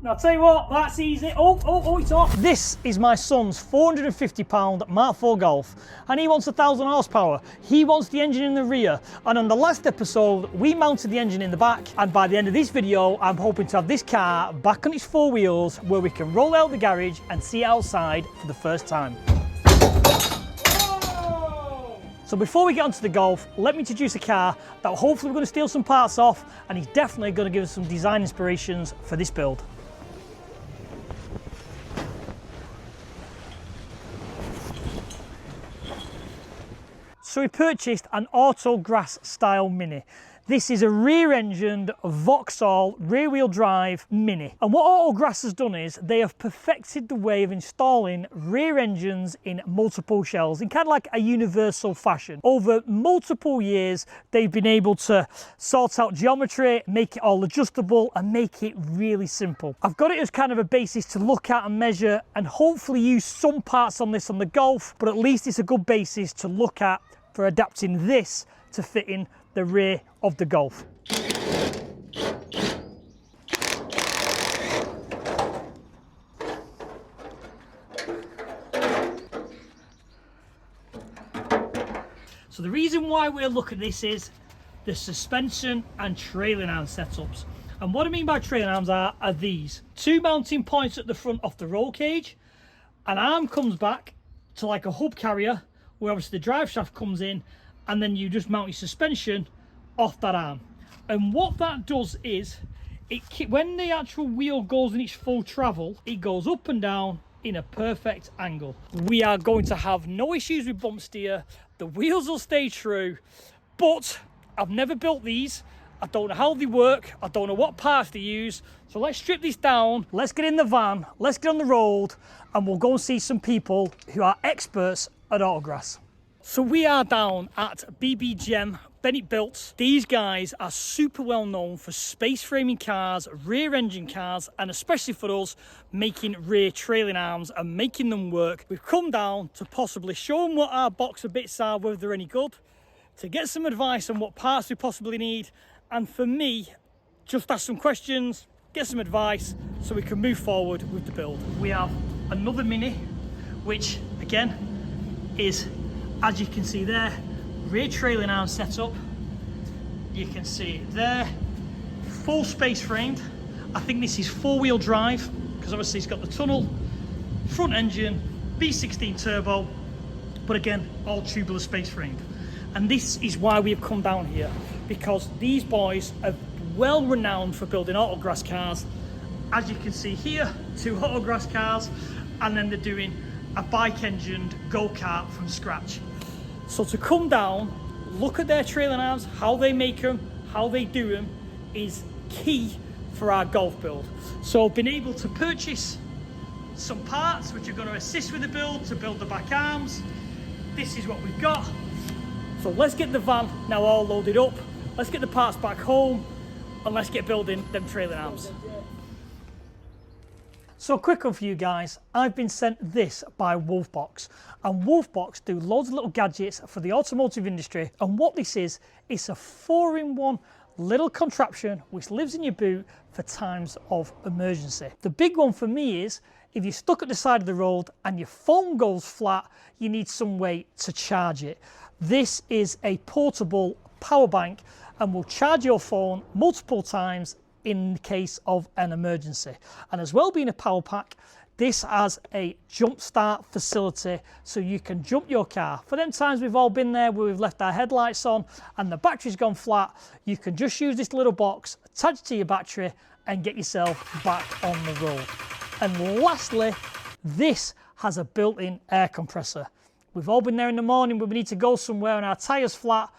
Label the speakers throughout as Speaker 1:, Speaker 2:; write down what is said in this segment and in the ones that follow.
Speaker 1: Now, I'll tell you what, that's easy. Oh, it's off. This is my son's £450 Mk4 Golf, and he wants 1,000 horsepower. He wants the engine in the rear, and on the last episode, we mounted the engine in the back, and by the end of this video, I'm hoping to have this car back on its four wheels, where we can roll out the garage and see it outside for the first time. So before we get onto the Golf, let me introduce a car that hopefully we're going to steal some parts off, and he's definitely going to give us some design inspirations for this build. So we purchased an Autograss style Mini. This is a rear-engined Vauxhall rear-wheel drive Mini. And what Autograss has done is they have perfected the way of installing rear engines in multiple shells in kind of like a universal fashion. Over multiple years, they've been able to sort out geometry, make it all adjustable, and make it really simple. I've got it as kind of a basis to look at and measure, and hopefully use some parts on this on the Golf, but at least it's a good basis to look at for adapting this to fit in the rear of the Golf. So the reason why we're looking at this is the suspension and trailing arm setups. And what I mean by trailing arms are these. Two mounting points at the front of the roll cage. An arm comes back to like a hub carrier, where obviously the drive shaft comes in, and then you just mount your suspension off that arm. And what that does is, when the actual wheel goes in its full travel, it goes up and down in a perfect angle. We are going to have no issues with bump steer. The wheels will stay true, but I've never built these. I don't know how they work. I don't know what parts they use. So let's strip this down. Let's get in the van. Let's get on the road, and we'll go and see some people who are experts at Autograss. So we are down at BBGM Bennett Built. These guys are super well known for space framing cars, rear engine cars, and especially for us, making rear trailing arms and making them work. We've come down to possibly show them what our box of bits are, whether they're any good, to get some advice on what parts we possibly need, and for me, just ask some questions, get some advice, so we can move forward with the build. We have another Mini, which again is, as you can see there, rear trailing arm setup. You can see it there, full space framed. I think this is four-wheel drive, because obviously it's got the tunnel, front engine, V16 turbo, but again, all tubular space framed. And this is why we have come down here, because these boys are well renowned for building Autograss cars. As you can see here, two Autograss cars, and then they're doing a bike-engined go-kart from scratch. So to come down, look at their trailing arms, how they make them, how they do them, is key for our Golf build. So I've been able to purchase some parts which are going to assist with the build, to build the back arms. This is what we've got. So let's get the van now all loaded up, let's get the parts back home, and let's get building them trailing arms. So quick one for you guys, I've been sent this by Wolfbox, and Wolfbox do loads of little gadgets for the automotive industry, and what this is, it's a 4-in-1 little contraption which lives in your boot for times of emergency. The big one for me is, if you're stuck at the side of the road and your phone goes flat, you need some way to charge it. This is a portable power bank and will charge your phone multiple times in case of an emergency. And as well, being a power pack, this has a jump start facility, so you can jump your car. For them times we've all been there where we've left our headlights on and the battery's gone flat, you can just use this little box, attach to your battery, and get yourself back on the road. And lastly, this has a built-in air compressor. We've all been there in the morning when we need to go somewhere and our tyre's flat.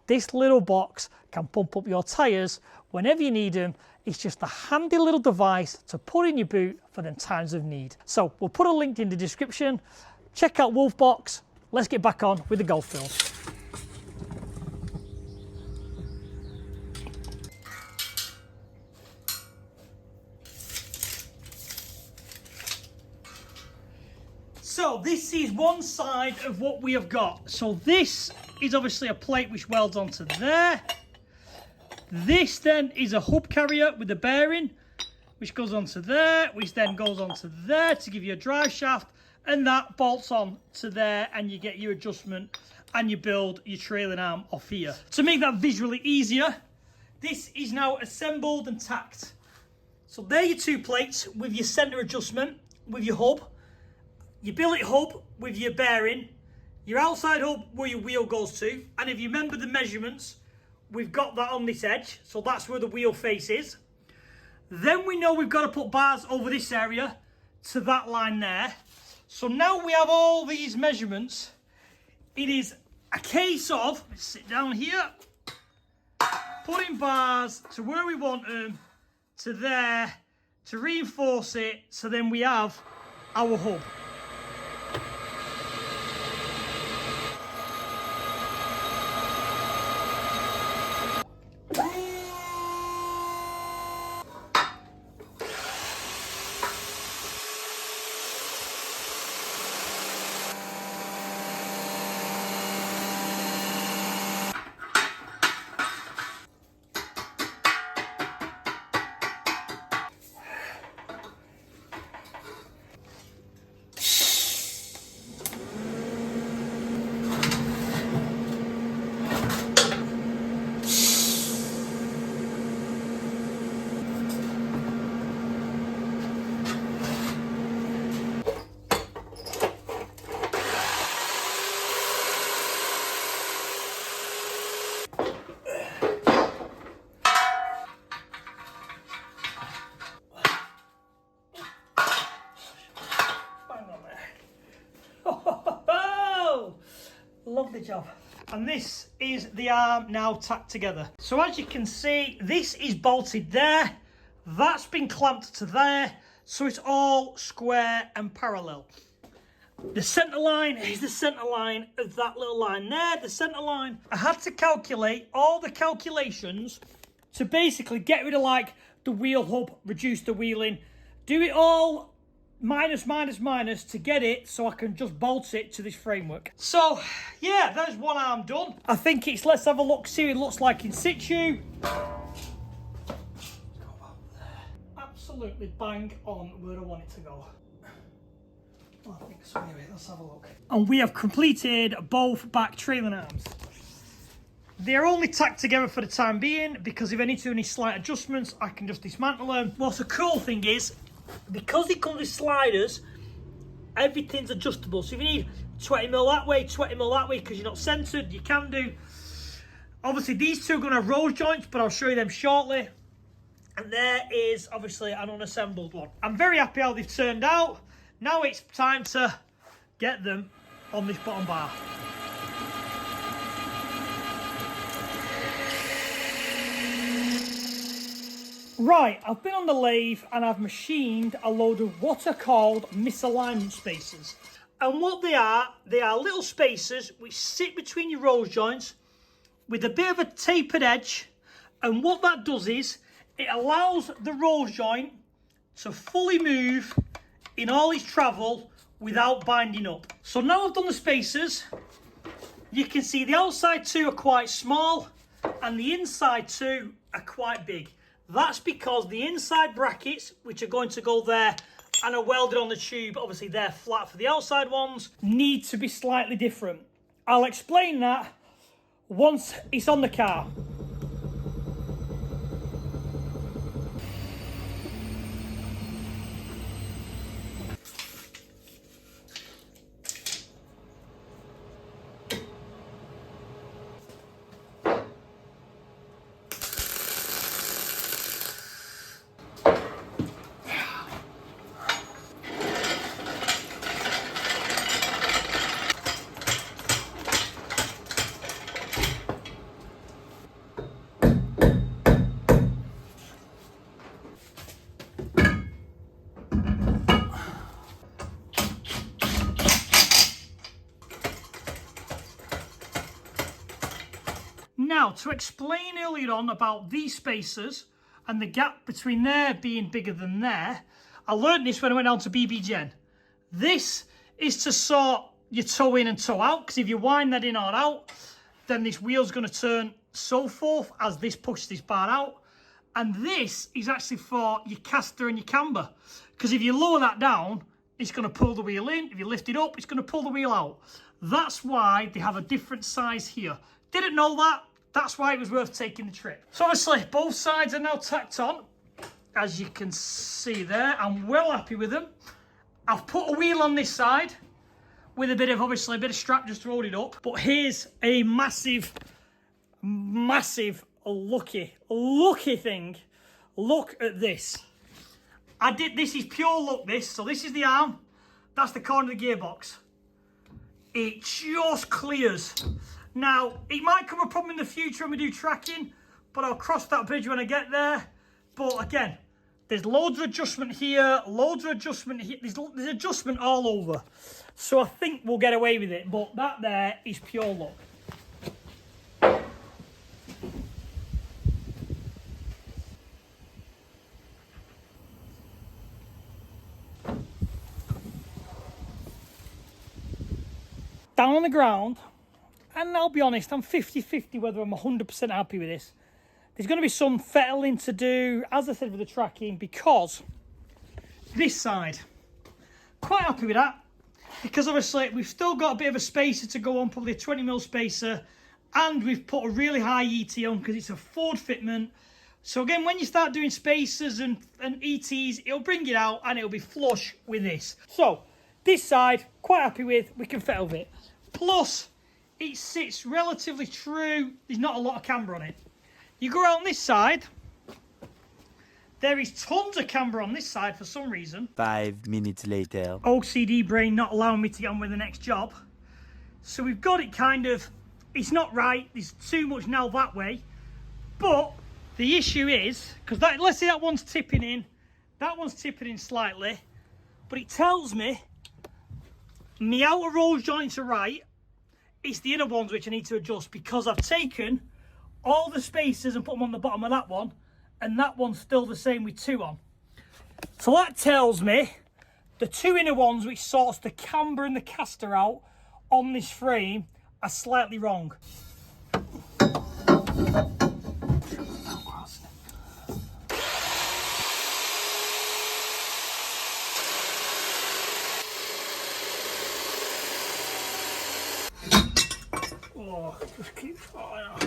Speaker 1: This little box can pump up your tyres whenever you need them. It's just a handy little device to put in your boot for them times of need. So we'll put a link in the description. Check out Wolfbox. Let's get back on with the Golf build. So this is one side of what we have got. So this is obviously a plate which welds onto there. This then is a hub carrier with a bearing. which goes onto there, which then goes onto there to give you a drive shaft, and that bolts on to there, and you get your adjustment and you build your trailing arm off here. To make that visually easier, this is now assembled and tacked. So there are your two plates with your center adjustment, with your hub, your billet hub with your bearing, your outside hub where your wheel goes to, and if you remember the measurements, we've got that on this edge, so that's where the wheel face is. Then we know we've got to put bars over this area to that line there. So now we have all these measurements. It is a case of, let's sit down here, putting bars to where we want them, to there, to reinforce it, so then we have our hub. Lovely job. And this is the arm now tacked together. So as you can see, this is bolted there, that's been clamped to there, so it's all square and parallel. The centre line is the centre line of that little line there, the centre line. I had to calculate all the calculations to basically get rid of like the wheel hub, reduce the wheeling, do it all minus, minus, minus to get it so I can just bolt it to this framework. So yeah, there's one arm done. I think it's, let's have a look, see what it looks like in situ. Absolutely bang on where I want it to go. Well, I think so. Anyway, let's have a look. And we have completed both back trailing arms. They're only tacked together for the time being because if I need to do any slight adjustments, I can just dismantle them. What's the cool thing is, because it comes with sliders, everything's adjustable. So if you need 20mm that way, 20mm that way, because you're not centered, you can do. Obviously, these two are going to have rose joints, but I'll show you them shortly. And there is obviously an unassembled one. I'm very happy how they've turned out. Now it's time to get them on this bottom bar. Right, I've been on the lathe and I've machined a load of what are called misalignment spacers. And what they are little spacers which sit between your rose joints with a bit of a tapered edge. And what that does is, it allows the rose joint to fully move in all its travel without binding up. So now I've done the spacers, you can see the outside two are quite small and the inside two are quite big. That's because the inside brackets, which are going to go there and are welded on the tube, obviously they're flat for the outside ones, need to be slightly different. I'll explain that once it's on the car. Now, to explain earlier on about these spacers and the gap between there being bigger than there, I learned this when I went down to BB Gen. This is to sort your toe in and toe out, because if you wind that in or out, then this wheel's going to turn so forth as this pushes this bar out. And this is actually for your caster and your camber. Because if you lower that down, it's going to pull the wheel in. If you lift it up, it's going to pull the wheel out. That's why they have a different size here. Didn't know that. That's why it was worth taking the trip. So obviously, both sides are now tacked on. As you can see there, I'm well happy with them. I've put a wheel on this side with a bit of strap just to hold it up. But here's a massive, lucky thing. Look at this. This is pure luck, this. So this is the arm. That's the corner of the gearbox. It just clears. Now, it might come a problem in the future when we do tracking, but I'll cross that bridge when I get there. But again, there's loads of adjustment here, loads of adjustment here. There's adjustment all over. So I think we'll get away with it, but that there is pure luck. Down on the ground, and I'll be honest, I'm 50-50 whether I'm 100% happy with this. There's going to be some fettling to do, as I said, with the tracking, because this side, quite happy with that, because obviously we've still got a bit of a spacer to go on, probably a 20mm spacer, and we've put a really high ET on because it's a Ford fitment. So again, when you start doing spacers and ETs, it'll bring it out and it'll be flush with this. So this side, quite happy with, we can fettle with it. Plus, it sits relatively true. There's not a lot of camber on it. You go around this side, there is tons of camber on this side for some reason.
Speaker 2: 5 minutes later.
Speaker 1: OCD brain not allowing me to get on with the next job. So we've got it kind of, it's not right. There's too much now that way. But the issue is, because let's say that one's tipping in slightly, but it tells me my outer roll joints are right. It's the inner ones which I need to adjust, because I've taken all the spacers and put them on the bottom of that one, and that one's still the same with 2 on. So that tells me the 2 inner ones which sorts the camber and the caster out on this frame are slightly wrong. Oh, just keep falling off.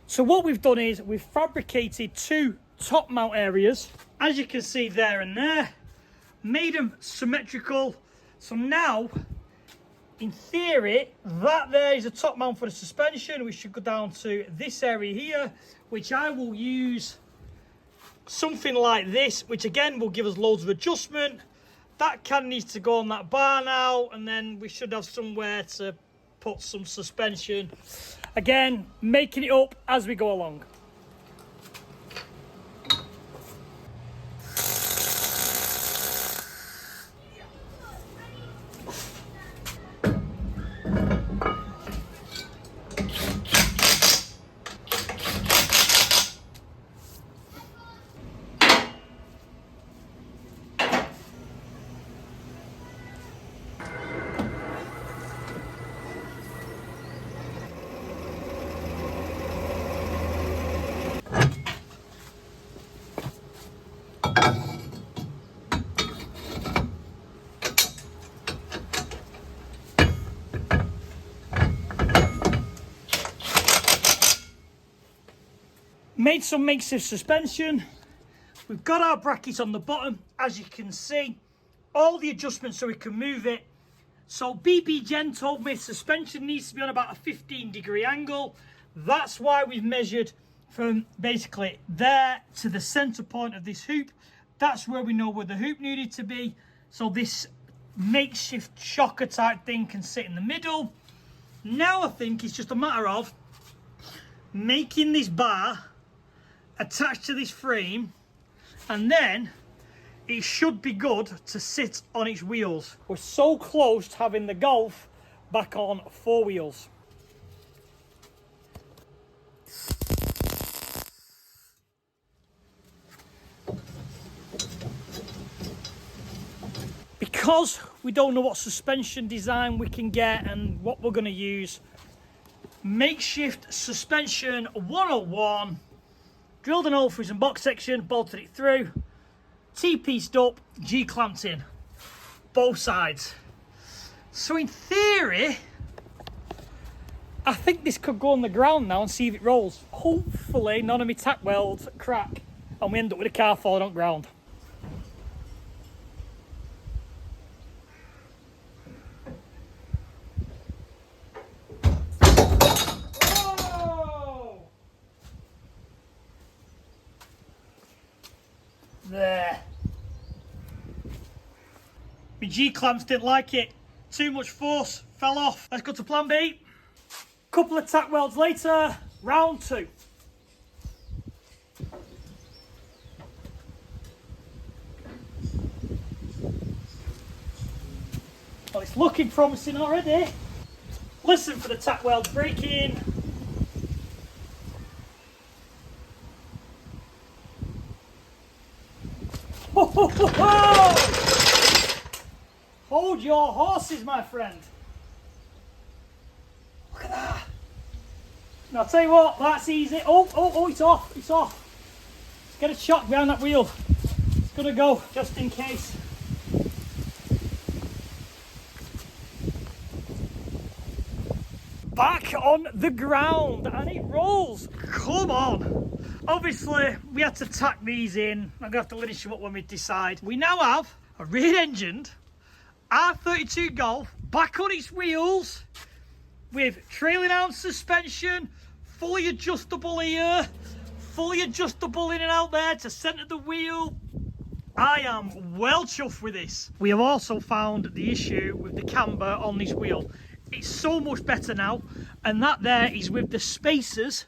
Speaker 1: So what we've done is we've fabricated 2 top mount areas, as you can see there and there, made them symmetrical. So now, in theory, that there is a top mount for the suspension. We should go down to this area here, which I will use something like this, which again will give us loads of adjustment. That can needs to go on that bar now, and then we should have somewhere to put some suspension. Again, making it up as we go along. Made some makeshift suspension. We've got our brackets on the bottom, as you can see. All the adjustments so we can move it. So BB Jen told me suspension needs to be on about a 15-degree angle. That's why we've measured from basically there to the center point of this hoop. That's where we know where the hoop needed to be. So this makeshift shocker type thing can sit in the middle. Now I think it's just a matter of making this bar attached to this frame, and then it should be good to sit on its wheels. We're so close to having the Golf back on 4 wheels. because we don't know what suspension design we can get and what we're going to use, makeshift suspension 101, drilled an hole through some box section, bolted it through, T-pieced up, G-clamped in, both sides. So in theory, I think this could go on the ground now and see if it rolls. Hopefully none of my tack welds crack and we end up with a car falling on ground. Whoa! There. My G-clamps didn't like it. Too much force, fell off. Let's go to plan B. Couple of tack welds later, round 2. Well, it's looking promising already. Listen for the tack welds breaking. Ho, ho, ho, ho! Hold your horses, my friend. Look at that. Now, I'll tell you what, that's easy. Oh, it's off, it's off. Let's get a shot behind that wheel. It's gonna go, just in case. Back on the ground, and it rolls. Come on. Obviously, we had to tack these in. I'm gonna have to finish them up when we decide. We now have a rear-engined R32 Golf back on its wheels with trailing arm suspension, fully adjustable here, fully adjustable in and out there to centre the wheel. I am well chuffed with this. We have also found the issue with the camber on this wheel. It's so much better now, and that there is with the spacers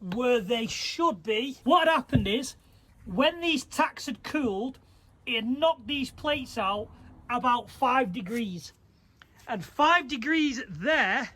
Speaker 1: where they should be. What had happened is, when these tacks had cooled, it had knocked these plates out about 5 degrees. And 5 degrees there,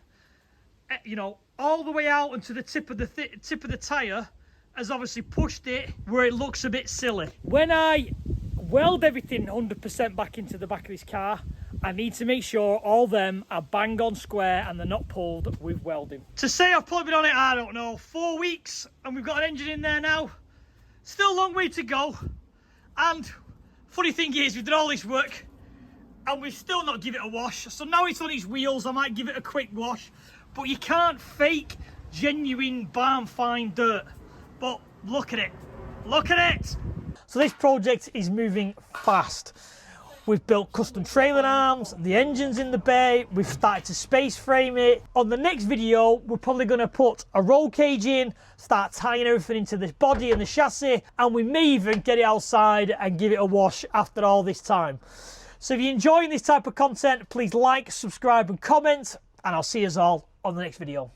Speaker 1: you know, all the way out into the tip of the tyre has obviously pushed it where it looks a bit silly. When I weld everything 100% back into the back of this car, I need to make sure all them are bang on square and they're not pulled with welding. To say I've probably been on it, I don't know, 4 weeks, and we've got an engine in there now. Still a long way to go. And funny thing is, we've done all this work and we've still not give it a wash. So now it's on its wheels, I might give it a quick wash. But you can't fake genuine barn fine dirt. But look at it, look at it. So this project is moving fast. We've built custom trailing arms, the engine's in the bay, we've started to space frame it. On the next video, we're probably gonna put a roll cage in, start tying everything into this body and the chassis, and we may even get it outside and give it a wash after all this time. So if you're enjoying this type of content, please like, subscribe and comment, and I'll see us all on the next video.